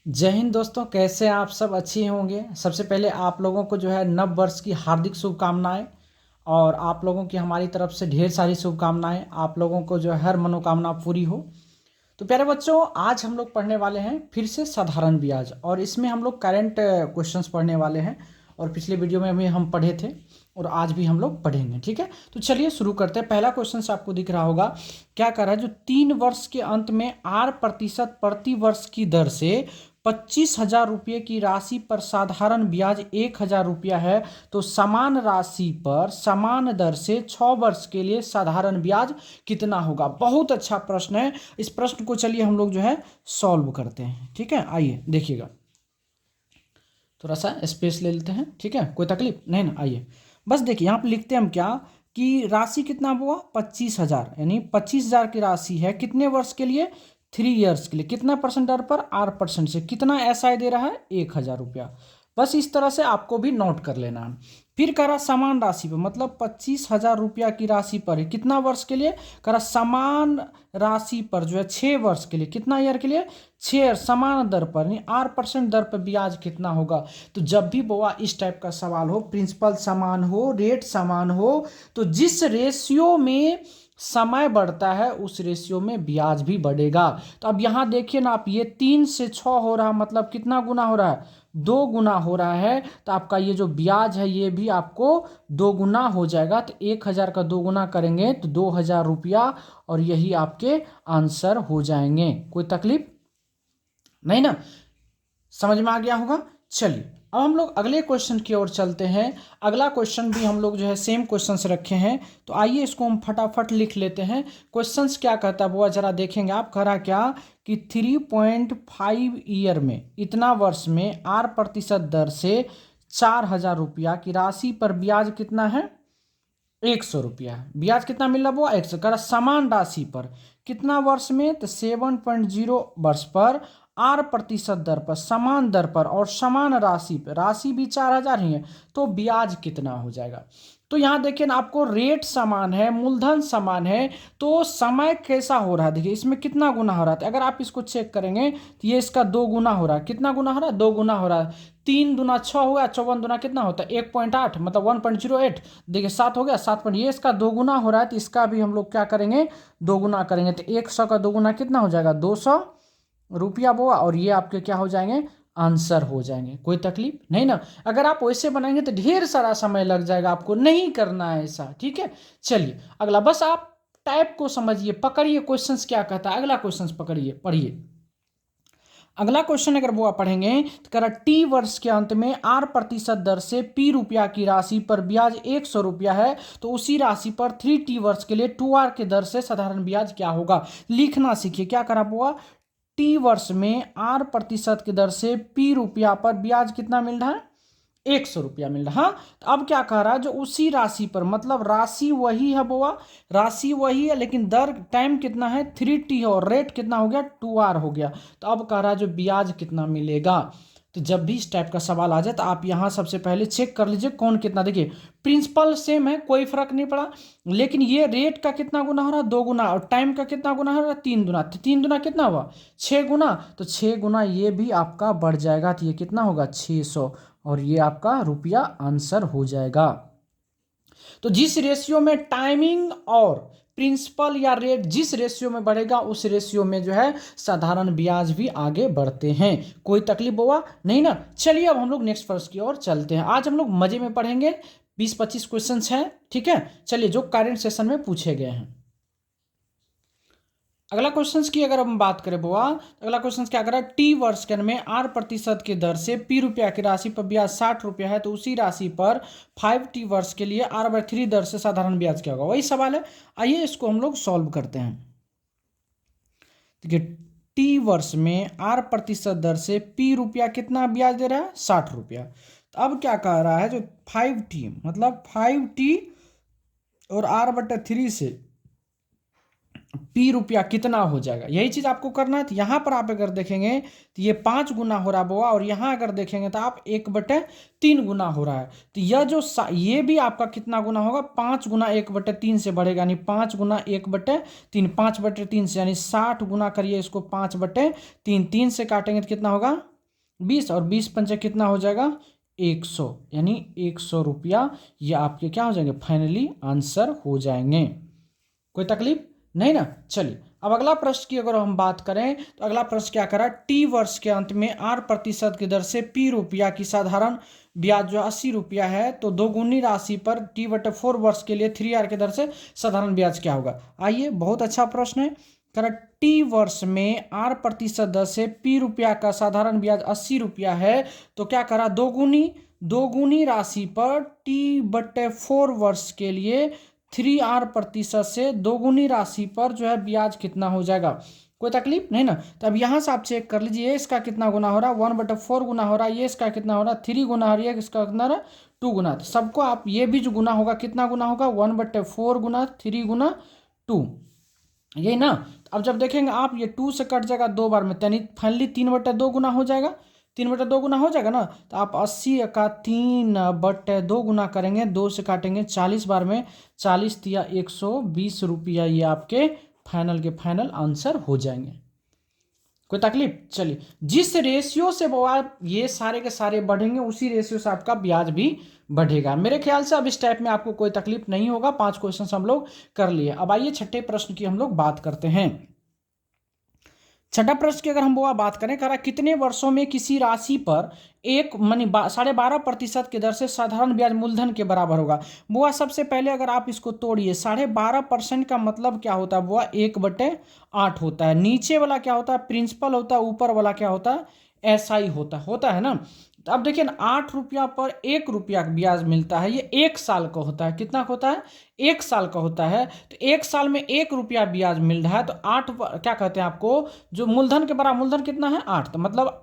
जय हिंद दोस्तों, कैसे आप सब अच्छे होंगे। सबसे पहले आप लोगों को जो है नव वर्ष की हार्दिक शुभकामनाएं और आप लोगों की हमारी तरफ से ढेर सारी शुभकामनाएं। आप लोगों को जो है हर मनोकामना पूरी हो। तो प्यारे बच्चों, आज हम लोग पढ़ने वाले हैं फिर से साधारण ब्याज और इसमें हम लोग करंट क्वेश्चंस पढ़ने वाले हैं। और पिछले वीडियो में भी हम पढ़े थे और आज भी हम लोग पढ़ेंगे। ठीक है, तो चलिए शुरू करते हैं। पहला क्वेश्चन आपको दिख रहा होगा, क्या कर रहा है, जो 3 वर्ष के अंत में 8% प्रति वर्ष की दर से 25,000 रुपये की राशि पर साधारण ब्याज 1,000 रुपया है, तो समान राशि पर समान दर से 6 वर्ष के लिए साधारण ब्याज कितना होगा। बहुत अच्छा प्रश्न है। इस प्रश्न को चलिए हम लोग जो है सॉल्व करते हैं। ठीक है, आइए देखिएगा, थोड़ा सा स्पेस ले लेते हैं। ठीक है, कोई तकलीफ नहीं ना। आइए बस देखिए, यहाँ पे लिखते हैं हम क्या कि राशि कितना हुआ 25,000, यानी 25,000 की राशि है कितने वर्ष के लिए, 3 इयर्स के लिए। कितना परसेंट दर पर, 8% से। कितना एसआई दे रहा है, 1,000 रुपया। बस इस तरह से आपको भी नोट कर लेना है। फिर करा समान राशि पर, मतलब 25,000 रुपया की राशि पर है कितना वर्ष के लिए, करा समान राशि पर जो है 6 वर्ष के लिए। कितना ईयर के लिए, 6। समान दर पर यानी 8% दर पर ब्याज कितना होगा। तो जब भी बोआ इस टाइप का सवाल हो, प्रिंसिपल समान हो, रेट समान हो, तो जिस रेशियो में समय बढ़ता है उस रेशियो में ब्याज भी बढ़ेगा। तो अब यहाँ देखिए ना आप, ये 3 से 6 हो रहा, मतलब कितना गुना हो रहा है, 2 गुना हो रहा है। तो आपका ये जो ब्याज है ये भी आपको 2 गुना हो जाएगा। तो 1,000 का 2 गुना करेंगे तो 2,000 रुपया, और यही आपके आंसर हो जाएंगे। कोई तकलीफ नहीं ना, समझ में आ गया होगा। चलिए अब हम लोग अगले क्वेश्चन की ओर चलते हैं। अगला क्वेश्चन भी हम लोग जो है सेम क्वेश्चंस रखे हैं, तो आइए इसको हम फटाफट लिख लेते हैं। क्वेश्चंस क्या कहता है वो जरा देखेंगे आप। कह रहा क्या कि 3.5 ईयर में, इतना वर्ष में 8% दर से 4,000 रुपया की राशि पर ब्याज कितना है, 100 रुपया है। ब्याज कितना मिल रहा वो 100। कह रहा समान राशि पर कितना वर्ष में, तो 7.0 वर्ष पर 8% दर पर, समान दर पर और समान राशि पर, राशि भी 4,000 ही है, तो ब्याज कितना हो जाएगा। तो यहाँ देखिए ना, आपको रेट समान है, मूलधन समान है, तो समय कैसा हो रहा है, देखिए इसमें कितना गुना हो रहा है। अगर आप इसको चेक करेंगे तो ये इसका 2 गुना हो रहा है। कितना गुना हो रहा है, 2 गुना हो रहा है। 3 दूना 6 हुआ, 54 दूना कितना होता है, 1.8, मतलब 1.08। देखिए 7 हो गया, 7 पॉइंट, ये इसका 2 गुना हो रहा है, तो इसका भी हम लोग क्या करेंगे, 2 गुना करेंगे। तो 100 का 2 गुना कितना हो जाएगा, 200 रुपया बोआ, और ये आपके क्या हो जाएंगे, आंसर हो जाएंगे। कोई तकलीफ नहीं ना। अगर आप वैसे बनाएंगे तो ढेर सारा समय लग जाएगा, आपको नहीं करना है ऐसा। ठीक है, चलिए अगला, बस आप टाइप को समझिए, पकड़िए क्वेश्चंस क्या कहता है। अगला क्वेश्चंस पकड़िए, पढ़िए। अगला क्वेश्चन अगर वो आप पढ़ेंगे तो कह रहा टी वर्ष के अंत में 8% दर से पी रुपया की राशि पर ब्याज 100 रुपया है, तो उसी राशि पर 3T वर्ष के लिए 2R के दर से साधारण ब्याज क्या होगा। लिखना सीखिए, क्या करा हुआ, टी वर्ष में 8% की दर से पी रुपया पर ब्याज कितना मिल रहा है, 100 रुपया मिल रहा। हाँ, तो अब क्या कह रहा है, जो उसी राशि पर, मतलब राशि वही है बोआ, राशि वही है, लेकिन दर टाइम कितना है, 3T है, और रेट कितना हो गया, 2R हो गया। तो अब कह रहा है जो ब्याज कितना मिलेगा। तो जब भी इस टाइप का सवाल आ जाए तो आप यहाँ सबसे पहले चेक कर लीजिए कौन कितना। देखिए प्रिंसिपल सेम है, कोई फर्क नहीं पड़ा, लेकिन ये रेट का कितना गुना हो रहा है, 2 गुना, और टाइम का कितना गुना हो रहा है, 3 गुना। तो 3 गुना कितना हुआ, 6 गुना। तो 6 गुना ये भी आपका बढ़ जाएगा, तो ये कितना होगा, 600, और ये आपका रुपया आंसर हो जाएगा। तो जिस रेशियो में टाइमिंग और प्रिंसिपल या रेट जिस रेशियो में बढ़ेगा उस रेशियो में जो है साधारण ब्याज भी आगे बढ़ते हैं। कोई तकलीफ हुआ नहीं ना। चलिए अब हम लोग नेक्स्ट प्रश्न की ओर चलते हैं। आज हम लोग मजे में पढ़ेंगे, 20-25 क्वेश्चंस हैं। ठीक है, चलिए जो करंट सेशन में पूछे गए हैं। अगला क्वेश्चन की अगर हम बात करें बुआ, तो अगला क्वेश्चन क्या कर रहा है, टी वर्ष के में 8% की दर से पी रुपया की राशि पर ब्याज 60 रुपया है, तो उसी राशि पर 5T वर्ष के लिए R/3 दर से साधारण ब्याज क्या होगा। वही सवाल है, आइए इसको हम लोग सॉल्व करते हैं। देखिए टी वर्ष में 8% दर से पी रुपया कितना ब्याज दे रहा है, 60 रुपया। तो अब क्या कह रहा है, जो 5T मतलब 5T और R/3 से पी रुपया कितना हो जाएगा, यही चीज आपको करना है। तो यहां पर आप अगर देखेंगे तो ये 5 गुना हो रहा है बुआ, और यहां अगर देखेंगे तो आप 1/3 गुना हो रहा है। तो यह जो ये भी आपका कितना गुना होगा, 5 गुना 1/3 से बढ़ेगा, यानी 5 गुना 1/3, 5/3 से, यानी 60 गुना करिए इसको 5/3, 3 से काटेंगे तो कितना होगा, 20 और 20 पंचे कितना हो जाएगा 100, यानी 100 रुपया। ये आपके क्या हो जाएंगे फाइनली आंसर हो जाएंगे। कोई तकलीफ नहीं ना। चलिए अब अगला प्रश्न की अगर हम बात करें तो अगला प्रश्न क्या करा, टी वर्ष के अंत में 8% की दर से पी रुपया की साधारण ब्याज जो 80 रुपया है, तो दोगुनी राशि पर T/4 वर्ष के लिए 3R की दर से साधारण ब्याज क्या होगा। आइए बहुत अच्छा प्रश्न है। करा टी वर्ष में 8% दर से पी रुपया का साधारण ब्याज 80 रुपया है, तो क्या करा दोगुनी राशि पर T/4 वर्ष के लिए 3R% से दोगुनी राशि पर जो है ब्याज कितना हो जाएगा। कोई तकलीफ नहीं ना। तो अब यहाँ से आप चेक कर लीजिए, ये इसका कितना गुना हो रहा है 1/4 गुना हो रहा है, ये इसका कितना हो रहा है 3 गुना हो रही है, इसका कितना हो रहा है 2 गुना। तो सबको आप ये भी जो गुना होगा कितना गुना होगा 1/4 गुना 3 गुना 2, यही ना। तो अब जब देखेंगे आप ये 2 से कट जाएगा 2 बार में, यानी फाइनली 3/2 गुना हो जाएगा। 3/2 गुना हो जाएगा ना। तो आप 80 का 3/2 गुना करेंगे, 2 से काटेंगे 40 बार में, 40 तिया 120 रुपया, ये आपके फाइनल के फाइनल आंसर हो जाएंगे। कोई तकलीफ। चलिए जिस रेशियो से ये सारे के सारे बढ़ेंगे उसी रेशियो से आपका ब्याज भी बढ़ेगा। मेरे ख्याल से अब इस टाइप में आपको कोई तकलीफ नहीं होगा। 5 क्वेश्चन हम लोग कर लिए। अब आइए छठे प्रश्न की हम लोग बात करते हैं। छठा प्रश्न की अगर हम बात करें, कह रहा कितने वर्षों में किसी राशि पर 12.5% की दर से साधारण ब्याज मूलधन के बराबर होगा। बुआ सबसे पहले अगर आप इसको तोड़िए, 12.5% का मतलब क्या होता है बुआ 1/8 होता है। नीचे वाला क्या होता है प्रिंसिपल होता है, ऊपर वाला क्या होता है SI होता है ना। तो अब देखिए ना 8 रुपया पर 1 रुपया ब्याज मिलता है, ये 1 साल का होता है। कितना का होता है 1 साल का होता है। तो 1 साल में 1 रुपया ब्याज मिल रहा है, तो 8 क्या कहते हैं आपको जो मूलधन के बराबर, मूलधन कितना है 8, तो मतलब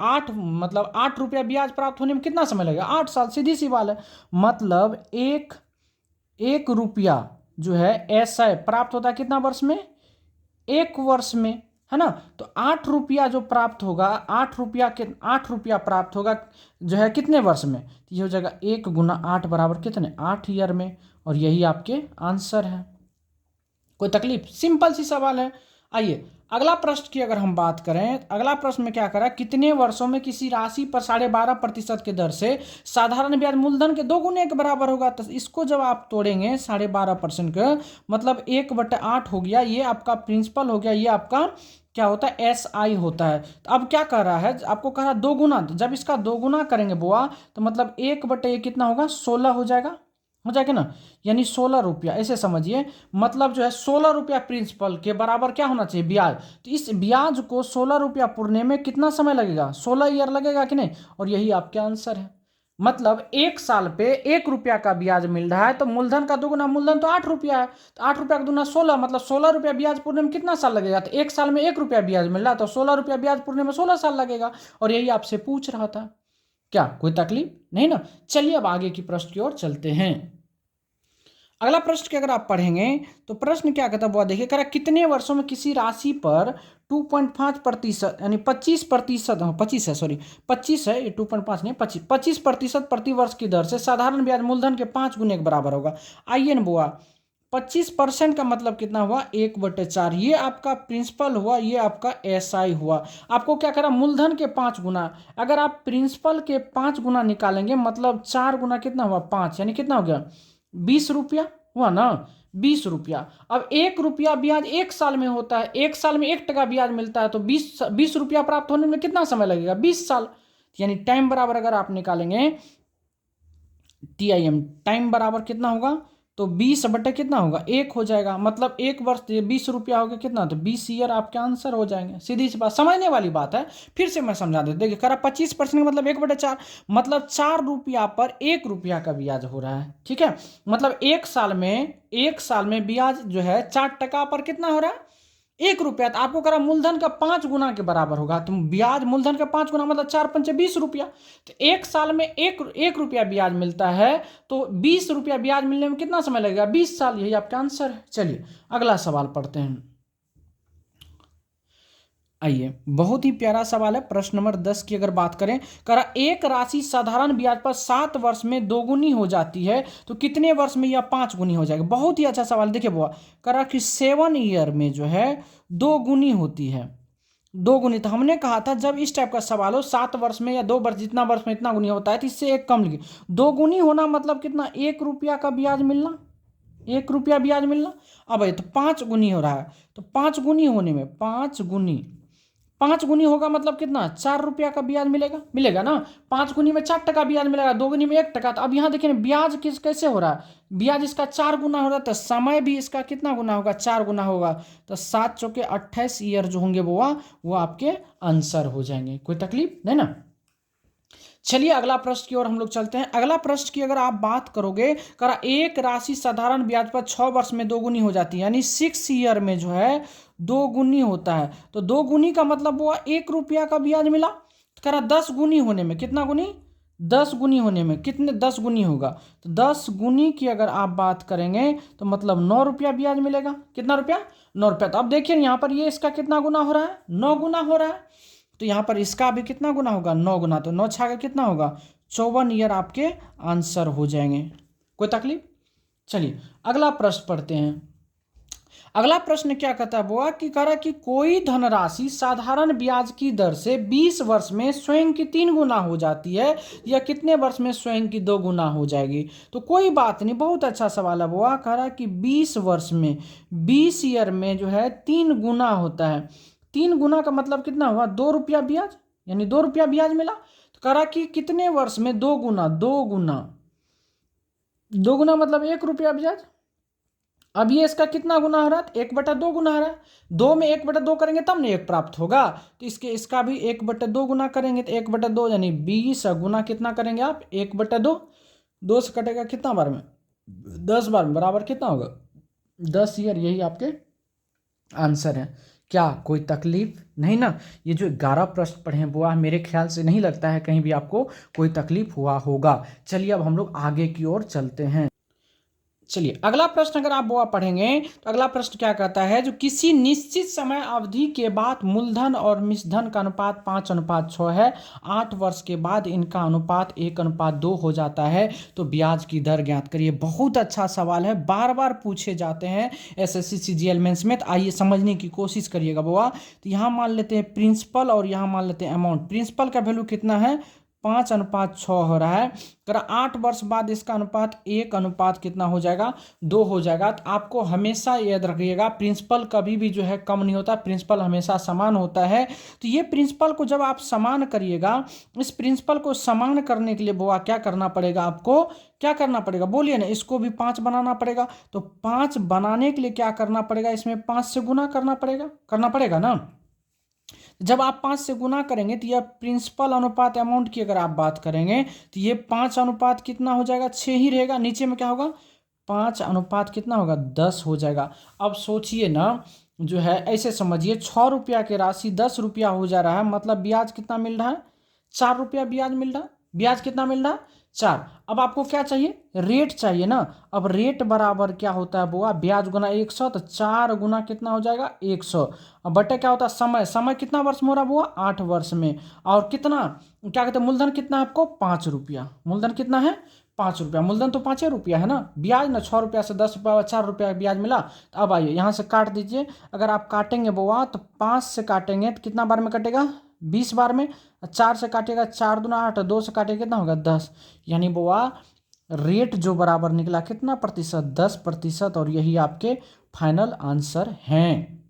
8 रुपया ब्याज प्राप्त होने में कितना समय लगेगा 8 साल, सीधी सी बात है। मतलब एक रुपया जो है ऐसा प्राप्त होता है कितना वर्ष में 1 वर्ष में, है ना। तो 8 रुपया जो प्राप्त होगा 8 रुपया प्राप्त होगा जो है कितने वर्ष में, तो ये हो जाएगा 1 गुना 8 बराबर कितने 8 ईयर में, और यही आपके आंसर है। कोई तकलीफ, सिंपल सी सवाल है। आइए अगला प्रश्न की अगर हम बात करें, अगला प्रश्न में क्या करा, कितने वर्षों में किसी राशि पर 12.5% की दर से साधारण ब्याज मूलधन के 2 गुने के बराबर होगा। तो इसको जब आप तोड़ेंगे 12.5% का मतलब 1/8 हो गया, ये आपका प्रिंसिपल हो गया, ये आपका क्या होता है SI होता है। तो अब क्या कर रहा है आपको कह रहा 2 गुना, तो जब इसका 2 गुना करेंगे बुआ तो मतलब 1/1 कितना होगा 16 हो जाएगा ना, यानी 16 रुपया, ऐसे समझिए। मतलब जो है 16 रुपया प्रिंसिपल के बराबर क्या होना चाहिए ब्याज। तो इस ब्याज को 16 रुपया पुरने में कितना समय लगेगा 16 ईयर लगेगा कि नहीं, और यही आपका आंसर है। मतलब 1 साल पे 1 रुपया का ब्याज मिल रहा है, तो मूलधन का 2 गुना, मूलधन तो 8 रुपया है, तो 8 रुपया का दूना 16, मतलब 16 रुपया ब्याज पुरने में कितना साल लगेगा। तो 1 साल में 1 रुपया ब्याज मिल रहा है, तो 16 रुपया ब्याज पुरने में 16 साल लगेगा, और यही आपसे पूछ रहा था। क्या कोई तकलीफ नहीं ना। चलिए अब आगे की प्रश्न की ओर चलते हैं। अगला प्रश्न की अगर आप पढ़ेंगे तो प्रश्न क्या कहता है वो देखिए, कह रहा कितने वर्षों में किसी राशि पर 2.5% यानी 25% 25 है, सॉरी 25 है, ये 2.5 नहीं 25% प्रति वर्ष की दर से साधारण ब्याज मूलधन के 5 गुने के बराबर होगा। आइए न बुआ 25% का मतलब कितना हुआ 1/4, ये आपका प्रिंसिपल हुआ, ये आपका SI हुआ। आपको क्या करा मूलधन के 5 गुना, अगर आप प्रिंसिपल के 5 गुना निकालेंगे मतलब 4 गुना कितना हुआ 5, यानी कितना हो गया 20 रुपया हुआ ना 20 रुपया। अब 1 रुपया ब्याज 1 साल में होता है, 1 साल में 1 टका ब्याज मिलता है, तो 20 रुपया प्राप्त होने में कितना समय लगेगा 20 साल, यानी टाइम बराबर अगर आप निकालेंगे TIM टाइम बराबर कितना होगा तो 20 बटे कितना होगा 1 हो जाएगा। मतलब 1 वर्ष 20 रुपया हो गया कितना, तो 20 ईयर आपके आंसर हो जाएंगे। सीधी सी बात, समझने वाली बात है। फिर से मैं समझा देता, देखिए करा 25% का मतलब 1/4, मतलब 4 रुपया पर 1 रुपया का ब्याज हो रहा है। ठीक है, मतलब 1 साल में ब्याज जो है 4 टका पर कितना हो रहा है 1 रुपया। तो आपको करा मूलधन का 5 गुना के बराबर होगा, तो ब्याज मूलधन का 5 गुना मतलब 4 पंचे 20 रुपया। तो 1 साल में 1 रुपया ब्याज मिलता है, तो 20 रुपया ब्याज मिलने में कितना समय लगेगा 20 साल, यही आपका आंसर है। चलिए अगला सवाल पढ़ते हैं। आइए बहुत ही प्यारा सवाल है। प्रश्न नंबर 10 की अगर बात करें, करा एक राशि साधारण ब्याज पर 7 वर्ष में दोगुनी हो जाती है, तो कितने वर्ष में यह 5 गुनी हो जाएगा। बहुत ही अच्छा सवाल। देखिए बुआ करा कि 7 ईयर में जो है 2 गुनी होती है, दो गुनी। तो हमने कहा था जब इस टाइप का सवाल हो 7 वर्ष में या 2 वर्ष, जितना वर्ष में इतना गुनी होता है, तो इससे एक कम लिखिए। 2 गुनी होना मतलब कितना, 1 रुपया का ब्याज मिलना, 1 रुपया ब्याज मिलना। अब ये तो 5 गुनी हो रहा है, तो 5 गुनी होने में 5 गुनी होगा मतलब कितना, 4 रुपया का ब्याज मिलेगा, मिलेगा ना। 5 गुनी में 4 टका ब्याज मिलेगा, 2 गुनी में 1 टका। तो अब यहाँ देखिए ना, ब्याज कैसे हो रहा है, ब्याज इसका 4 गुना हो रहा है, तो समय भी इसका कितना गुना होगा, 4 गुना होगा। तो 7 चौके 28 ईयर जो होंगे वो आपके आंसर हो जाएंगे। कोई तकलीफ नहीं ना। चलिए अगला प्रश्न की ओर हम लोग चलते हैं। अगला प्रश्न की अगर आप बात करोगे, करा एक राशि साधारण ब्याज पर 6 वर्ष में 2 गुनी हो जाती है, यानी 6 ईयर में जो है 2 गुनी होता है। तो 2 गुनी का मतलब हुआ 1 रुपया का ब्याज मिला। करा 10 गुनी होने में कितना गुनी, 10 गुनी होने में कितने, 10 गुनी होगा। तो 10 गुनी की अगर आप बात करेंगे तो मतलब 9 रुपया ब्याज मिलेगा। कितना रुपया, 9 रुपया। तो अब देखिए यहाँ पर ये इसका कितना गुना हो रहा है, 9 गुना हो रहा है। तो यहाँ पर इसका भी कितना गुना होगा, 9 गुना। तो 9 छागा कितना होगा, 54 ईयर आपके आंसर हो जाएंगे। कोई तकलीफ। चलिए अगला प्रश्न पढ़ते हैं। अगला प्रश्न क्या कहता है बुआ कि कह रहा कि कोई धनराशि साधारण ब्याज की दर से 20 वर्ष में स्वयं की 3 गुना हो जाती है, या कितने वर्ष में स्वयं की 2 गुना हो जाएगी। तो कोई बात नहीं, बहुत अच्छा सवाल है बुआ। कह रहा कि 20 वर्ष में, 20 ईयर में जो है 3 गुना होता है। 3 गुना का मतलब कितना हुआ, 2 रुपया ब्याज, यानी 2 रुपया ब्याज मिला। तो कह रहा कि कितने वर्ष में 2 गुना, 2 गुना, 2 गुना मतलब 1 रुपया ब्याज। अब ये इसका कितना गुना हो रहा है, 1/2 गुना हो रहा है। 2 में 1/2 करेंगे तब ना 1 प्राप्त होगा। तो इसका भी 1/2 गुना करेंगे, तो 1/2 यानी 20 गुना कितना करेंगे आप, 1/2। 2 से कटेगा कितना बार में, 10 बार में, बराबर कितना होगा, 10 ईयर। यही आपके आंसर है। क्या कोई तकलीफ नहीं ना। ये जो 11 प्रश्न पढ़े हैं बुआ, मेरे ख्याल से नहीं लगता है कहीं भी आपको कोई तकलीफ हुआ होगा। चलिए अब हम लोग आगे की ओर चलते हैं। चलिए अगला प्रश्न अगर आप बुआ पढ़ेंगे तो अगला प्रश्न क्या कहता है, जो किसी निश्चित समय अवधि के बाद मूलधन और मिश्रधन का अनुपात 5:6 है, 8 वर्ष के बाद इनका अनुपात 1:2 हो जाता है, तो ब्याज की दर ज्ञात करिए। बहुत अच्छा सवाल है, बार बार पूछे जाते हैं एसएससी सीजीएल मेंस में। तो आइए समझने की कोशिश करिएगा बुआ। तो यहाँ मान लेते हैं प्रिंसिपल और यहाँ मान लेते हैं अमाउंट। प्रिंसिपल का वैल्यू कितना है, 5:6 हो रहा है। अगर 8 वर्ष बाद इसका अनुपात 1 कितना हो जाएगा, 2 हो जाएगा। तो आपको हमेशा याद रखिएगा, प्रिंसिपल कभी भी जो है कम नहीं होता, प्रिंसिपल हमेशा समान होता है। तो ये प्रिंसिपल को जब आप समान करिएगा, इस प्रिंसिपल को समान करने के लिए बुआ क्या करना पड़ेगा, आपको क्या करना पड़ेगा, बोलिए ना। इसको भी 5 बनाना पड़ेगा। तो 5 बनाने के लिए क्या करना पड़ेगा, इसमें 5 से गुना करना पड़ेगा ना। जब आप 5 से गुना करेंगे तो यह प्रिंसिपल अनुपात अमाउंट की अगर आप बात करेंगे तो ये 5 अनुपात कितना हो जाएगा, 6 ही रहेगा। नीचे में क्या होगा, 5 अनुपात कितना होगा, 10 हो जाएगा। अब सोचिए ना, जो है ऐसे समझिए, 6 रुपया की राशि 10 रुपया हो जा रहा है, मतलब ब्याज कितना मिल रहा है, 4 रुपया ब्याज मिल रहा है। ब्याज कितना मिल रहा है, 4। अब आपको क्या चाहिए, रेट चाहिए ना। अब रेट बराबर क्या होता है बुआ, ब्याज गुना 100। तो 4 गुना कितना हो जाएगा, 100। अब बटे क्या होता है, समय। समय कितना वर्ष में हो रहा है बुआ, 8 वर्ष में। और कितना, क्या कहते हैं, मूलधन कितना है आपको, 5 रुपया। मूलधन कितना है, 5 रुपया। मूलधन तो 5 रुपया है ना। ब्याज ना 6 रुपया से 10 रुपया 4 रुपया ब्याज मिला। तो अब आइए यहाँ से काट दीजिए। अगर आप काटेंगे बुआ तो 5 से काटेंगे तो कितना बार में कटेगा, 20 बार में। 4 से काटेगा, 4 दूना 8, 2 से काटेगा कितना होगा, 10। यानी बुआ रेट जो बराबर निकला कितना प्रतिशत, 10%। और यही आपके फाइनल आंसर हैं।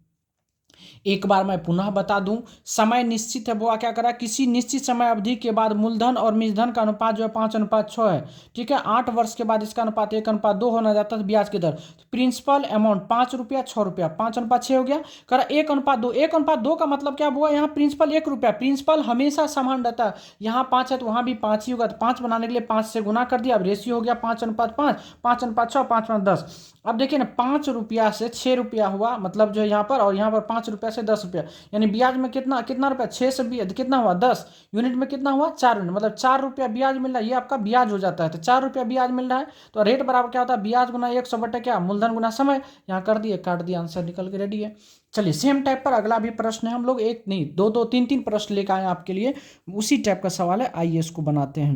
एक बार मैं पुनः बता दूं, समय निश्चित है बुआ, क्या करा, किसी निश्चित समय अवधि के बाद मूलधन और मिश्रधन का अनुपात जो है 5:6 है। ठीक है, 8 वर्ष के बाद इसका अनुपात 1:2 होना जाता है ब्याज की दर। तो प्रिंसिपल अमाउंट 5 रुपया, 6 रुपया, 5:6 हो गया। करा 1:2, 1:2 का मतलब क्या हुआ, यहाँ प्रिंसिपल 1 रुपया। प्रिंसिपल हमेशा समान रहता है, यहाँ 5 है तो वहाँ भी 5 ही होगा। तो 5 बनाने के लिए 5 से गुना कर दिया। अब रेशियो हो गया 5:5, 5:6, 5:10। अब देखिए ना, 5 रुपया से 6 रुपया हुआ, मतलब जो है यहाँ पर, और यहाँ पर 5 रुपया से 10 रुपया, यानी ब्याज में कितना कितना रुपया, 6 से कितना हुआ, 10 यूनिट में कितना हुआ, 4 यूनिट, मतलब 4 रुपया ब्याज मिल रहा है। ये आपका ब्याज हो जाता है। तो 4 रुपया ब्याज मिल रहा है। तो रेट बराबर क्या होता है, ब्याज गुना 100 बटे क्या, मूलधन गुना समय। यहाँ कर दिए, काट दिया, आंसर निकल के रेडी है। चलिए सेम टाइप पर अगला भी प्रश्न है। हम लोग एक नहीं, 2 2 3 3 प्रश्न लेकर आए आपके लिए। उसी टाइप का सवाल है, आइए इसको बनाते हैं।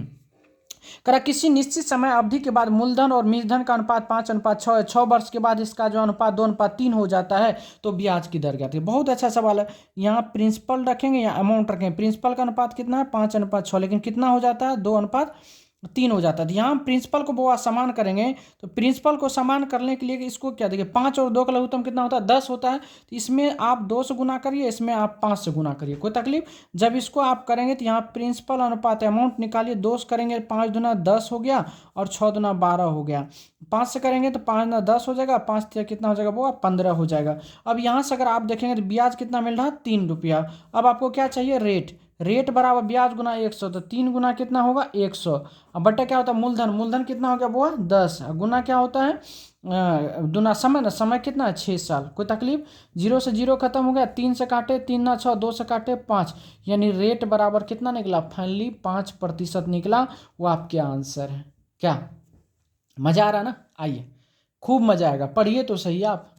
करा किसी निश्चित समय अवधि के बाद मूलधन और मूलधन का अनुपात 5:6 है, 6 वर्ष के बाद इसका जो अनुपात 2:3 हो जाता है, तो ब्याज की दर क्या आती है। बहुत अच्छा सवाल है। यहाँ प्रिंसिपल रखेंगे या अमाउंट रखेंगे। प्रिंसिपल का अनुपात कितना है 5:6, लेकिन कितना हो जाता है 2:3 हो जाता है। यहाँ प्रिंसिपल को वो समान करेंगे, तो प्रिंसिपल को समान करने के लिए इसको क्या देखिए 5 और 2 का लघुत्तम कितना होता है 10 होता है। तो इसमें आप 2 से गुना करिए, इसमें आप 5 से गुना करिए, कोई तकलीफ। जब इसको आप करेंगे तो यहाँ प्रिंसिपल अनुपात अमाउंट निकालिए, 2 से करेंगे 5 दूना 10 हो गया और 6 दूना 12 हो गया। 5 से करेंगे तो 5 दूना 10 हो जाएगा, 5 से कितना हो जाएगा वो 15 हो जाएगा। अब यहाँ से अगर आप देखेंगे तो ब्याज कितना मिल रहा है 3 रुपया। अब आपको क्या चाहिए रेट बराबर ब्याज गुना 100, तो 3 गुना कितना होगा 100। अब बट्टा क्या होता है मूलधन कितना हो गया वो 10, गुना क्या होता है दुना समय ना, समय कितना है 6 साल, कोई तकलीफ। 0 से 0 खत्म हो गया, 3 से काटे 3 ना 6, 2 से काटे 5, यानी रेट बराबर कितना निकला फाइनली 5% निकला। वो आपके आंसर है। क्या मजा आ रहा ना? आइए खूब मजा आएगा, पढ़िए तो सही आप।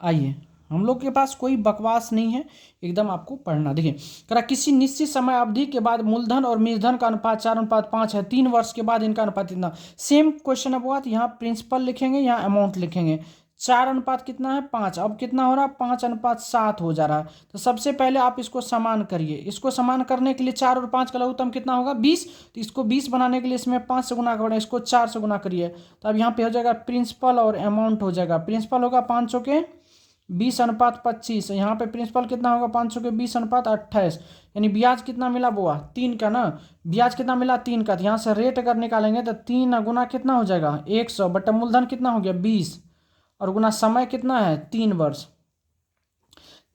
आइए हम लोग के पास कोई बकवास नहीं है, एकदम आपको पढ़ना। देखिए करा किसी निश्चित समय अवधि के बाद मूलधन और मूलधन का अनुपात 4:5 है, 3 वर्ष के बाद इनका अनुपात इतना। सेम क्वेश्चन अब बात, यहाँ प्रिंसिपल लिखेंगे यहाँ अमाउंट लिखेंगे। 4 अनुपात कितना है 5, अब कितना हो रहा है 5:7 हो जा रहा है। तो सबसे पहले आप इसको समान करिए। इसको समान करने के लिए 4 और 5 का लघुत्तम कितना होगा 20, तो इसको 20 बनाने के लिए इसमें 5 से गुना करें, इसको 4 से गुना करिए। तो अब यहाँ पे हो जाएगा प्रिंसिपल और अमाउंट हो जाएगा। प्रिंसिपल होगा 500 के 20:25, यहाँ पे प्रिंसिपल कितना होगा 500 के 20:28, यानी ब्याज कितना मिला बुआ 3 का ना। ब्याज कितना मिला 3 का, तो यहाँ से रेट अगर निकालेंगे तो 3 गुना कितना हो जाएगा 100 बटा मूलधन कितना हो गया 20 और गुना समय कितना है 3 वर्ष।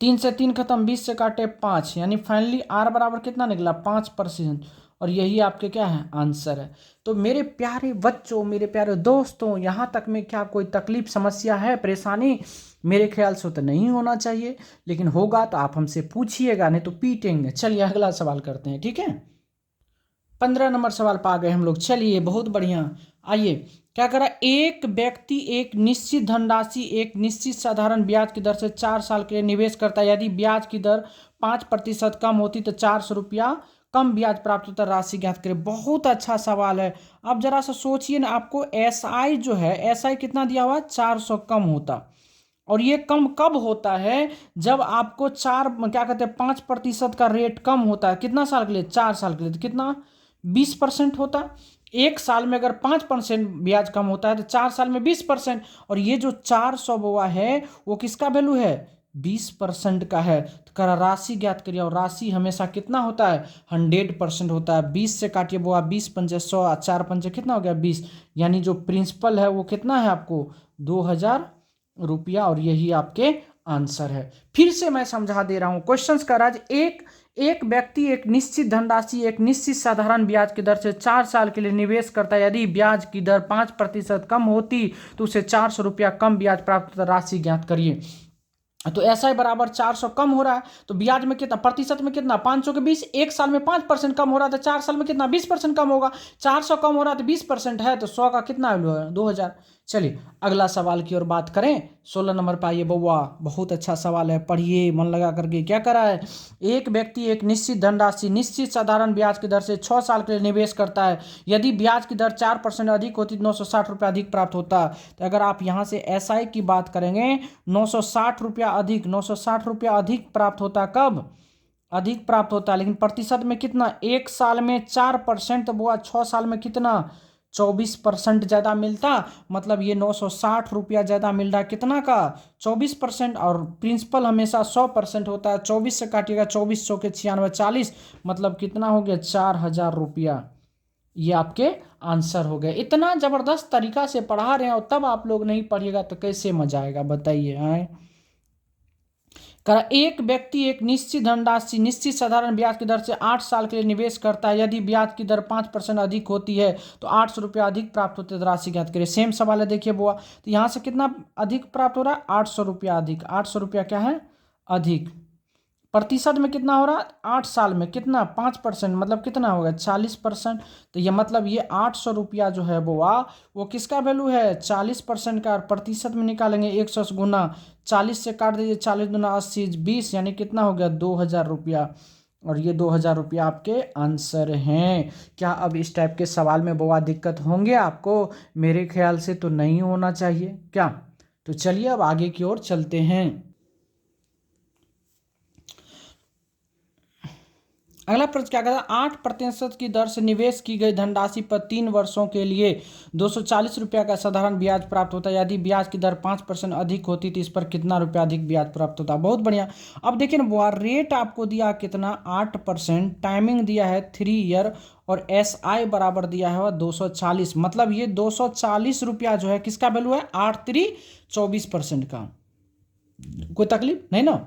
3 से 3 खत्म, 20 से काटे 5, यानी फाइनली आर बराबर कितना निकला 5%। और यही आपके क्या है आंसर है। तो मेरे प्यारे बच्चों, मेरे प्यारे दोस्तों, यहाँ तक में क्या कोई तकलीफ समस्या है परेशानी? मेरे ख्याल से तो नहीं होना चाहिए, लेकिन होगा तो आप हमसे पूछिएगा, नहीं तो पीटेंगे। चलिए अगला सवाल करते हैं, ठीक है। 15 नंबर सवाल पा गए हम लोग। चलिए बहुत बढ़िया। आइए क्या करा, एक व्यक्ति एक निश्चित धनराशि एक निश्चित साधारण ब्याज की दर से 4 साल के लिए निवेश करता है। यदि ब्याज की दर 5% कम होती तो 400 रुपया कम ब्याज प्राप्त होता, राशि ज्ञात करें। बहुत अच्छा सवाल है। अब जरा सा सोचिए ना, आपको एसआई जो है, एसआई कितना दिया हुआ 400 कम होता, और ये कम कब होता है जब आपको क्या कहते हैं 5% का रेट कम होता है। कितना साल के लिए 4 साल के लिए, तो कितना 20% होता। एक साल में अगर 5% ब्याज कम होता है तो 4 साल में 20%। और ये जो 400 बुआ है वो किसका वैल्यू है 20% का है। तो करा राशि ज्ञात करिए, और राशि हमेशा कितना होता है 100% होता है। 20 से काटिए बुआ 20 पंजे 100, 4 पंजे कितना हो गया 20, यानी जो प्रिंसिपल है वो कितना है आपको 2000 रुपया, और यही आपके आंसर है। फिर से मैं समझा दे रहा हूं क्वेश्चंस का राज। एक व्यक्ति एक निश्चित धनराशि एक निश्चित साधारण ब्याज की दर से 4 साल के लिए निवेश करता है। यदि ब्याज की दर 5% कम होती तो उसे 400 रुपया कम ब्याज प्राप्त होता, राशि ज्ञात करिए। तो ऐसा ही बराबर 400 कम हो रहा है, तो ब्याज में कितना प्रतिशत में कितना 500 के 20, एक साल में 5% कम हो रहा था, 4 साल में कितना 20% कम होगा। 400 कम हो रहा है तो 20% है, तो 100 का कितना वैल्यू है 2000। चलिए अगला सवाल की ओर बात करें। 16 नंबर पर आइए बउआ, बहुत अच्छा सवाल है, पढ़िए मन लगा करके। क्या करा है, एक व्यक्ति एक निश्चित धनराशि निश्चित साधारण ब्याज की दर से 6 साल के लिए निवेश करता है। यदि ब्याज की दर 4% अधिक होती तो 960 रुपया अधिक प्राप्त होता। तो अगर आप यहाँ से एसआई की बात करेंगे 960 रुपया अधिक, 960 रुपया अधिक प्राप्त होता। कब अधिक प्राप्त होता है, लेकिन प्रतिशत में कितना, एक साल में 4%, तो बुआ 6 साल में कितना 24% ज़्यादा मिलता। मतलब ये 960 रुपया ज़्यादा मिल रहा है, कितना का 24%। और प्रिंसिपल हमेशा 100% होता है, 24 से काटिएगा 2400 के 96 40, मतलब कितना हो गया 4000 रुपया। ये आपके आंसर हो गए। इतना ज़बरदस्त तरीका से पढ़ा रहे हैं और तब आप लोग नहीं पढ़िएगा तो कैसे मजा आएगा बताइए। आए एक व्यक्ति एक निश्चित धनराशि निश्चित साधारण ब्याज की दर से 8 साल के लिए निवेश करता है। यदि ब्याज की दर 5% अधिक होती है तो 800 रुपया अधिक प्राप्त होते हैं, राशि ज्ञात करिए। सेम सवाल है, देखिए बुआ, तो यहाँ से कितना अधिक प्राप्त हो रहा है 800 रुपया अधिक। 800 रुपया क्या है अधिक। प्रतिशत में कितना हो रहा है 8 साल में कितना 5%, मतलब कितना होगा 40%। तो ये मतलब ये 800 रुपया जो है वो किसका वैल्यू है 40% का। प्रतिशत में निकालेंगे 100 से गुना 40 से काट दीजिए, 40 दूना 80, 20, यानी कितना हो गया 2000 रुपया। और ये 2000 रुपया आपके आंसर हैं। क्या अब इस टाइप के सवाल में बुआ दिक्कत होंगे आपको? मेरे ख्याल से तो नहीं होना चाहिए क्या। तो चलिए अब आगे की ओर चलते हैं। अगला प्रश्न क्या कहता है, 8% की दर से निवेश की गई धनराशि पर 3 वर्षों के लिए 240 रुपया का साधारण ब्याज प्राप्त होता है। यदि ब्याज की दर 5% अधिक होती तो इस पर कितना रुपया अधिक ब्याज प्राप्त होता? बहुत बढ़िया। अब देखिए ना बुआ, रेट आपको दिया कितना, 8%, टाइमिंग दिया है 3 ईयर, और SI बराबर दिया है 240। मतलब ये 240 रुपया जो है किसका वैल्यू है, 8×3 24% का। कोई तकलीफ नहीं ना।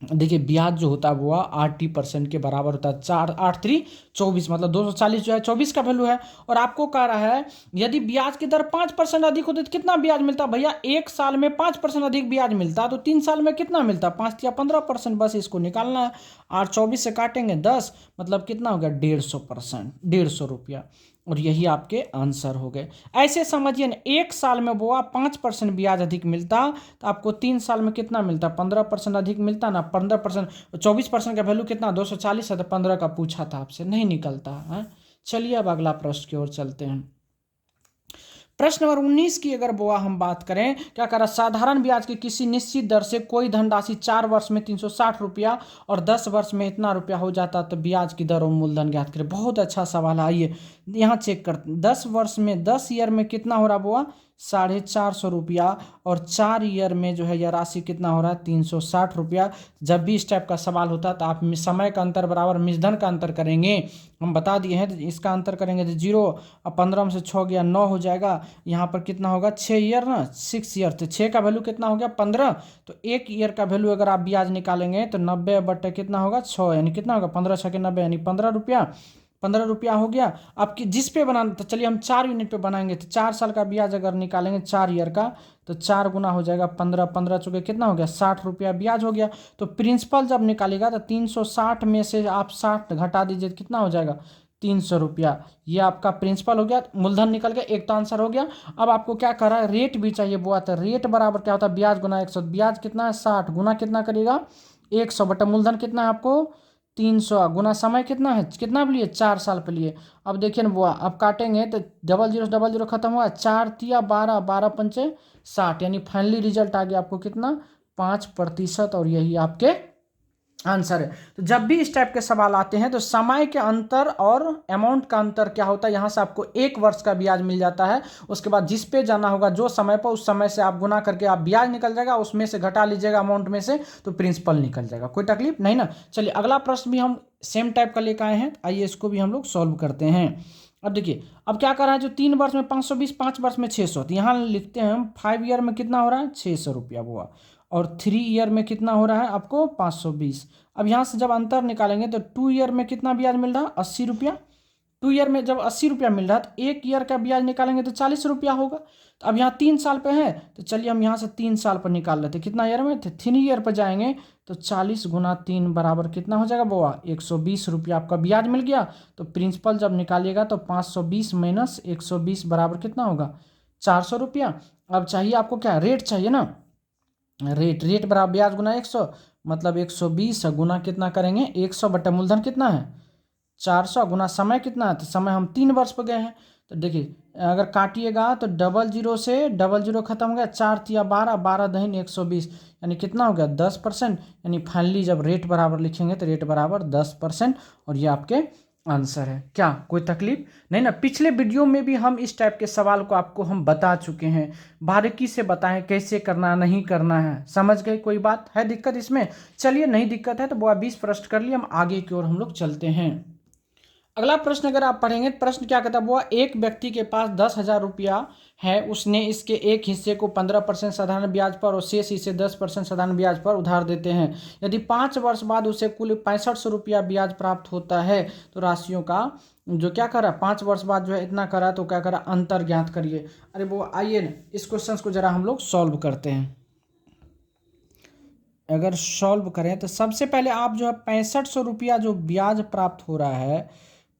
देखिए ब्याज जो होता है वो 80% के बराबर होता है। 4×8=24, मतलब 240 जो है 24 का वैल्यू है। और आपको कह रहा है यदि ब्याज की दर 5% अधिक होती तो कितना ब्याज मिलता भैया? 1 साल में 5% अधिक ब्याज मिलता तो 3 साल में कितना मिलता? 5 या 15%। बस इसको निकालना है। 8/24 से काटेंगे 10, मतलब कितना हो गया? 150%, 150 रुपया। और यही आपके आंसर हो गए। ऐसे समझिए ना, 1 साल में बुआ 5% ब्याज अधिक मिलता तो आपको 3 साल में कितना मिलता? 15% अधिक मिलता ना। 15%, 24% का वैल्यू कितना? 240 है, तो 15 का पूछा था आपसे, नहीं निकलता है। चलिए अब अगला प्रश्न की ओर चलते हैं। प्रश्न नंबर 19 की अगर बुआ हम बात करें, क्या करा, साधारण ब्याज की किसी निश्चित दर से कोई धनराशि 4 वर्ष में 360 रुपया और 10 वर्ष में इतना रुपया हो जाता तो ब्याज की दर और मूलधन ज्ञात करें। बहुत अच्छा सवाल है। आइए यहाँ चेक करते हैं। 10 वर्ष में, 10 ईयर में कितना हो रहा बुआ? 450 रुपया। और 4 ईयर में जो है यह राशि कितना हो रहा है? 360 रुपया। जब भी इस टाइप का सवाल होता है तो आप समय का अंतर बराबर मूलधन का अंतर करेंगे। हम बता दिए हैं, तो इसका अंतर करेंगे तो 0, अब 15 में से 6 गया 9 हो जाएगा। यहाँ पर कितना होगा? 6 ईयर ना, 6 ईयर। तो 6 का वैल्यू कितना हो गया? 15। तो 1 ईयर का वैल्यू अगर आप ब्याज निकालेंगे तो 90 कितना होगा? 6, यानी कितना होगा? 15×6=90, यानी 15 रुपया। 15 रुपया हो गया। आपकी जिस पे बनाना, तो चलिए हम 4 यूनिट पे बनाएंगे। तो 4 साल का ब्याज अगर निकालेंगे 4 ईयर का, तो 4 गुना हो जाएगा 15, 15 चुके कितना हो गया? 60 रुपया ब्याज हो गया। तो प्रिंसिपल जब निकालेगा तो 360 में से आप 60 घटा दीजिए तो कितना हो जाएगा? 300 रुपया। ये आपका प्रिंसिपल हो गया, मूलधन निकल गया, एक तो आंसर हो गया। अब आपको क्या कर रहा है? रेट भी चाहिए बुआ। तो रेट बराबर क्या होता है? ब्याज गुना 100। ब्याज कितना है? 60, गुना कितना करेगा? 100 बटा मूलधन कितना है आपको? 300, गुना समय कितना है? कितना पे लिए? 4 साल पे लिए। अब देखिए ना बुआ, अब काटेंगे तो डबल जीरो खत्म हुआ। 4×3=12, 12×5=60, यानी फाइनली रिजल्ट आ गया आपको कितना? 5%। और यही आपके आंसर है। तो जब भी इस टाइप के सवाल आते हैं तो समय के अंतर और अमाउंट का अंतर क्या होता है, यहाँ से आपको 1 वर्ष का ब्याज मिल जाता है। उसके बाद जिस पे जाना होगा जो समय पर, उस समय से आप गुना करके आप ब्याज निकल जाएगा, उसमें से घटा लीजिएगा अमाउंट में से, तो प्रिंसिपल निकल जाएगा। कोई तकलीफ नहीं ना। चलिए अगला प्रश्न भी हम सेम टाइप का लेकर आए हैं। आइए इसको भी हम लोग सॉल्व करते हैं। अब देखिए, अब क्या कर रहा है, जो 3 वर्ष में 520, 5 वर्ष में 600, तो यहाँ लिखते हैं हम 5 ईयर में कितना हो रहा है? 600 रुपया हुआ। और 3 ईयर में कितना हो रहा है आपको? 520। अब यहाँ से जब अंतर निकालेंगे तो 2 ईयर में कितना ब्याज मिल रहा है? 80 रुपया। 2 ईयर में जब 80 रुपया मिल रहा है तो 1 ईयर का ब्याज निकालेंगे तो 40 रुपया होगा। तो अब यहाँ 3 साल पे है, तो चलिए हम यहाँ से 3 साल पर निकाल लेते। कितना ईयर में थे? 3 ईयर पर जाएंगे तो 40 गुना 3 बराबर कितना हो जाएगा बुआ? 120 रुपया आपका ब्याज मिल गया। तो प्रिंसिपल जब निकालिएगा तो 520 माइनस 120 बराबर कितना होगा? 400 रुपया। अब चाहिए आपको क्या? रेट चाहिए ना। रेट बराबर ब्याज गुना 100, मतलब 120 गुना कितना करेंगे? 100 बटा मूलधन कितना है? 400, गुना समय कितना है? तो समय हम 3 वर्ष पर गए हैं। तो देखिए अगर काटिएगा तो डबल जीरो से डबल जीरो खत्म हो गया। 4×3=12, 12×2=120, यानी कितना हो गया? 10%। यानी फाइनली जब रेट बराबर लिखेंगे तो रेट बराबर 10%। और ये आपके आंसर है। क्या कोई तकलीफ नहीं ना। पिछले वीडियो में भी हम इस टाइप के सवाल को आपको हम बता चुके हैं, बारीकी से बताएं कैसे करना नहीं करना है। समझ गए? कोई बात है दिक्कत इसमें? चलिए नहीं दिक्कत है तो वो 20 प्रश्न कर लिए, हम आगे की ओर हम लोग चलते हैं। अगला प्रश्न अगर आप पढ़ेंगे, प्रश्न क्या कहता है वो, एक व्यक्ति के पास 10,000 रुपया है, उसने इसके एक हिस्से को 15% साधारण ब्याज पर और शेष हिस्से 10% साधारण ब्याज पर उधार देते हैं। यदि 5 वर्ष बाद उसे कुल 6500 रुपया ब्याज प्राप्त होता है तो राशियों का जो क्या करा, 5 वर्ष बाद जो है इतना करा, तो क्या करा? अंतर ज्ञात करिए। अरे वो आइए ना, इस क्वेश्चन को जरा हम लोग सॉल्व करते हैं। अगर सॉल्व करें तो सबसे पहले आप जो है 6500 रुपया जो ब्याज प्राप्त हो रहा है,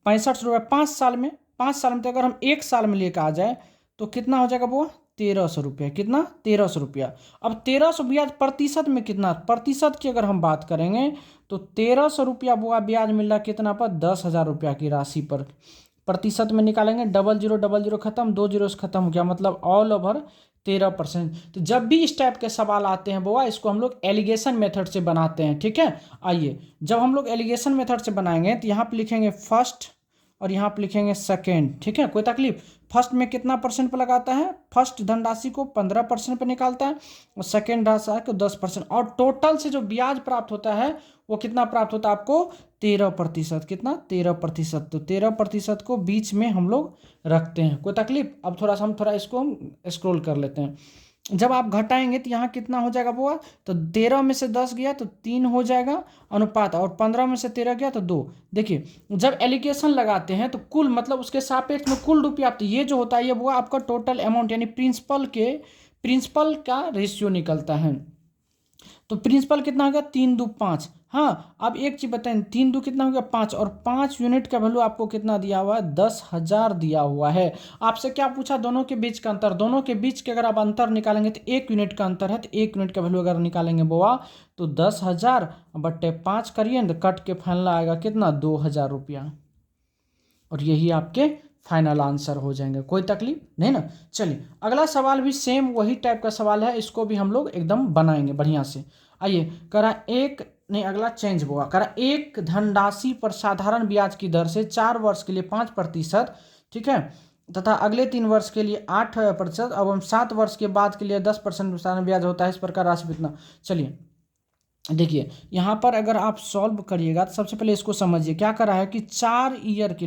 6500 रुपये 5 साल में, 5 साल में, तो अगर हम 1 साल में लेकर आ जाए तो कितना हो जाएगा वो? 1300 रुपया। कितना? 1300 रुपया। अब 1300 ब्याज प्रतिशत में कितना? प्रतिशत की अगर हम बात करेंगे तो 1300 रुपया बुआ ब्याज मिल रहा कितना पर? 10,000 रुपया की राशि पर। प्रतिशत में निकालेंगे, डबल जीरो खत्म, 2 जीरो से खत्म हो गया, मतलब ऑल ओवर 13%। तो जब भी इस टाइप के सवाल आते हैं बुआ, इसको हम लोग एलिगेशन मेथड से बनाते हैं। ठीक है, आइए जब हम लोग एलिगेशन मेथड से बनाएंगे तो यहाँ पे लिखेंगे फर्स्ट और यहाँ पे लिखेंगे सेकेंड। ठीक है, कोई तकलीफ? फर्स्ट में कितना परसेंट पर लगाता है? फर्स्ट धनराशि को 15% पर निकालता है और सेकेंड राशि को 10%, और टोटल से जो ब्याज प्राप्त होता है वो कितना प्राप्त होता है आपको? 13%। कितना? 13%। तो 13% को बीच में हम लोग रखते हैं। कोई तकलीफ? अब हम थोड़ा इसको हम स्क्रॉल कर लेते हैं। जब आप घटाएंगे तो यहाँ कितना हो जाएगा बुआ? तो 13 में से 10 गया तो 3 हो जाएगा अनुपात, और 15 में से 13 गया तो 2। देखिए जब एलिगेशन लगाते हैं तो कुल मतलब उसके सापेक्ष में कुल रुपया, तो ये जो होता है ये बुआ आपका टोटल अमाउंट यानी प्रिंसिपल का रेशियो निकलता है। तो प्रिंसिपल कितना हो गया? 3 दू 5। हाँ, अब एक चीज बताएं, 3 दू कितना हो गया? 5, और 5 यूनिट का वैल्यू आपको कितना दिया हुआ है? 10,000 दिया हुआ है। आपसे क्या पूछा? दोनों के बीच का अंतर। दोनों के बीच के अगर आप अंतर निकालेंगे तो 1 यूनिट का अंतर है, तो 1 यूनिट का वैल्यू अगर निकालेंगे बुआ तो 10,000 बट्टे 5 करिए तो कट के फाइनल आएगा कितना? 2,000 रुपया। और यही आपके फाइनल आंसर हो जाएंगे। कोई तकलीफ नहीं ना? चलिए अगला सवाल भी सेम वही टाइप का सवाल है, इसको भी हम लोग एकदम बनाएंगे बढ़िया से। आइए, करा एक नहीं, अगला चेंज होगा। करा एक धनराशि पर साधारण ब्याज की दर से 4 वर्ष के लिए 5%, ठीक है, तथा अगले 3 वर्ष के लिए 8% एवं 7 वर्ष के बाद के लिए 10% साधारण ब्याज होता है, इस प्रकार राशि कितना? चलिए देखिए यहाँ पर अगर आप सॉल्व करिएगा तो सबसे पहले इसको समझिए क्या करा है कि 4 ईयर के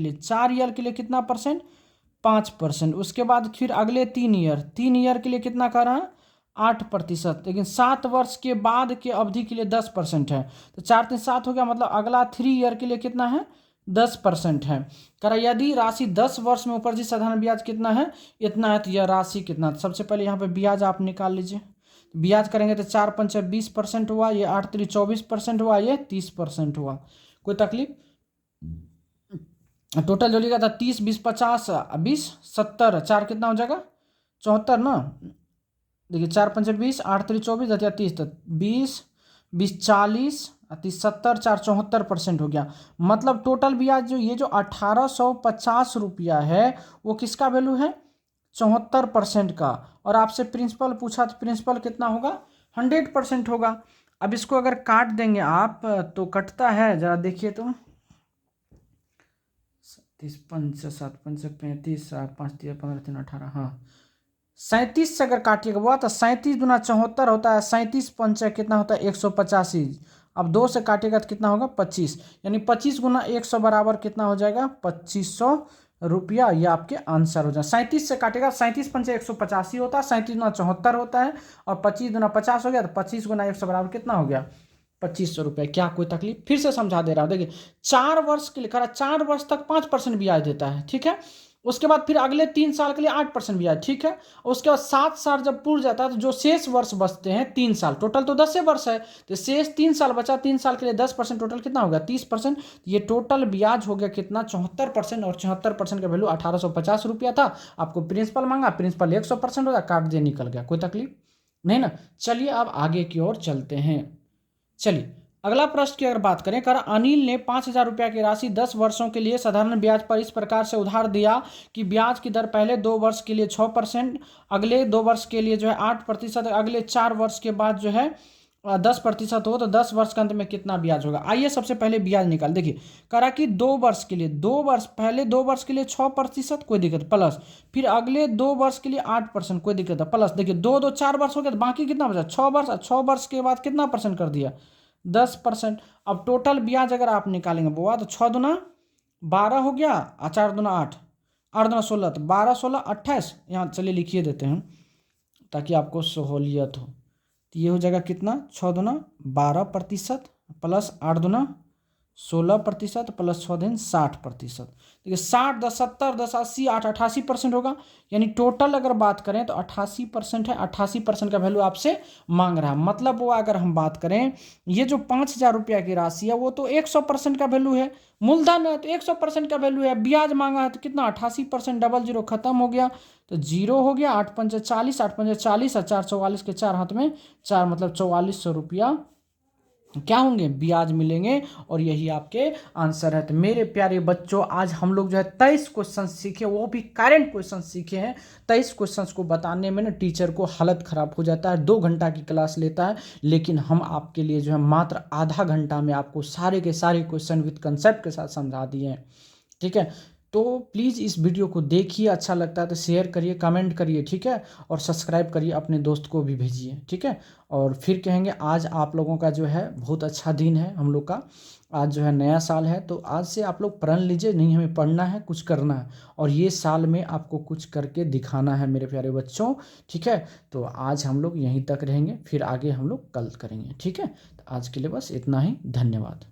लिए कितना परसेंट? 5%। उसके बाद फिर अगले 3 ईयर के लिए कितना कर रहा है? 8%। लेकिन 7 वर्ष के बाद के अवधि के लिए 10% है, तो 4 3 7 हो गया, मतलब अगला 3 ईयर के लिए कितना है? 10% है। करा यदि राशि 10 वर्ष में ऊपर जी साधारण ब्याज कितना है? इतना है, तो यह राशि कितना? सबसे पहले यहाँ पे ब्याज आप निकाल लीजिए। ब्याज करेंगे तो 4 पंचे 20% हुआ, ये 8 3 24% हुआ, ये 30% हुआ। कोई तकलीफ? टोटल जोड़िएगा था 30 20 50 20 70, 4 कितना हो जाएगा? 74 ना। देखिए 4 पंचे 20, 8 3 24, 30, तो 20 20 40 30 70, 4 74% हो गया। मतलब टोटल ब्याज जो ये जो 1850 रुपया है वो किसका वैल्यू है? 74% का। और आपसे प्रिंसिपल पूछा तो प्रिंसिपल कितना होगा? 100% होगा। अब इसको अगर काट देंगे आप तो कटता है, जरा देखिए तो 30 5 7 5 35 5 3 15 3 18, हाँ 37 से अगर काटिएगा वो तो 37 दूना 74 होता है, 37 पंचे कितना होता है? 185। अब 2 से काटिएगा तो कितना होगा? 25, यानी 25 गुना 100 बराबर कितना हो जाएगा? 2500 रुपया। ये आपके आंसर हो जाए। 37 से काटेगा, 37 पंचे 185 होता है, 37 गुना 74 होता है, और 25 गुना 50 हो गया, तो 25 गुना 100 बराबर कितना हो गया? 2500 रुपये। क्या कोई तकलीफ? फिर से समझा दे रहा हूँ। देखिए 4 वर्ष के लिए करा, 4 वर्ष तक 5% ब्याज देता है, ठीक है। उसके बाद फिर अगले 3 साल के लिए 8% ब्याज, ठीक है। उसके बाद 7 साल जब पूर्ण जाता है तो जो शेष वर्ष बचते हैं 3 साल, टोटल तो 10 वर्ष है, तो शेष 3 साल बचा, 3 साल के लिए 10%, टोटल कितना हो गया? 30%। ये टोटल ब्याज हो गया कितना? 74%, और 74% का वैल्यू 1850 रुपया था। आपको प्रिंसिपल मांगा, प्रिंसिपल 100% होगा, काट दिए, निकल गया। कोई तकलीफ नहीं ना? चलिए अब आगे की ओर चलते हैं। चलिए अगला प्रश्न की अगर बात करें, कर अनिल ने 5,000 रुपया की राशि 10 वर्षों के लिए साधारण ब्याज पर इस प्रकार से उधार दिया कि ब्याज की दर पहले 2 वर्ष के लिए 6%, अगले 2 वर्ष के लिए जो है 8%, अगले 4 वर्ष के बाद जो है 10% हो, तो 10 वर्ष के अंत में कितना ब्याज होगा? आइए सबसे पहले ब्याज निकाल। देखिए करा कि 2 वर्ष के लिए, 2 वर्ष पहले 2 वर्ष के लिए 6%, कोई दिक्कत, प्लस फिर अगले 2 वर्ष के लिए 8%, कोई दिक्कत है, प्लस देखिए 2 2 4 वर्ष हो गया, तो बाकी कितना बचा? 6 वर्ष, 6 वर्ष के बाद कितना परसेंट कर दिया? 10%। अब टोटल ब्याज अगर आप निकालेंगे बुआ तो 6 दूना 12 हो गया, 4 दूना 8, 8 दूना 16, तो 12 16 28, यहाँ चलिए लिखिए देते हैं ताकि आपको सहूलियत हो। तो ये हो जाएगा कितना? 6 दूना 12% प्लस 8 दूना 16% प्लस 6 दिन 60%। देखिए 60, 10, 70, 10, 80, 8, 88% होगा। यानी टोटल अगर बात करें तो 88% है। 88% का वैल्यू आपसे मांग रहा है। मतलब वो अगर हम बात करें, ये जो 5,000 रुपया की राशि है वो तो 100% का वैल्यू है। मूलधन है तो 100% का वैल्यू है। ब्याज मांगा है तो कितना, 88%। डबल जीरो खत्म हो गया तो जीरो हो गया। 8 पंचे 40, 8 पंचे 40 और 4 44 के 4 हाथ में 4, मतलब 4400 रुपया क्या होंगे, ब्याज मिलेंगे। और यही आपके आंसर है। तो मेरे प्यारे बच्चों, आज हम लोग जो है 23 क्वेश्चन सीखे, वो भी करेंट क्वेश्चन सीखे हैं। 23 क्वेश्चंस को बताने में ना टीचर को हालत खराब हो जाता है। 2 घंटा की क्लास लेता है, लेकिन हम आपके लिए जो है मात्र आधा घंटा में आपको सारे के सारे क्वेश्चन विद कंसेप्ट के साथ समझा दिए हैं। ठीक है, तो प्लीज़ इस वीडियो को देखिए, अच्छा लगता है तो शेयर करिए, कमेंट करिए, ठीक है, और सब्सक्राइब करिए, अपने दोस्त को भी भेजिए, ठीक है। और फिर कहेंगे, आज आप लोगों का जो है बहुत अच्छा दिन है हम लोग का। आज जो है नया साल है, तो आज से आप लोग प्रण लीजिए, नहीं हमें पढ़ना है, कुछ करना है, और ये साल में आपको कुछ करके दिखाना है मेरे प्यारे बच्चों, ठीक है। तो आज हम लोग यहीं तक रहेंगे, फिर आगे हम लोग कल करेंगे, ठीक है। तो आज के लिए बस इतना ही, धन्यवाद।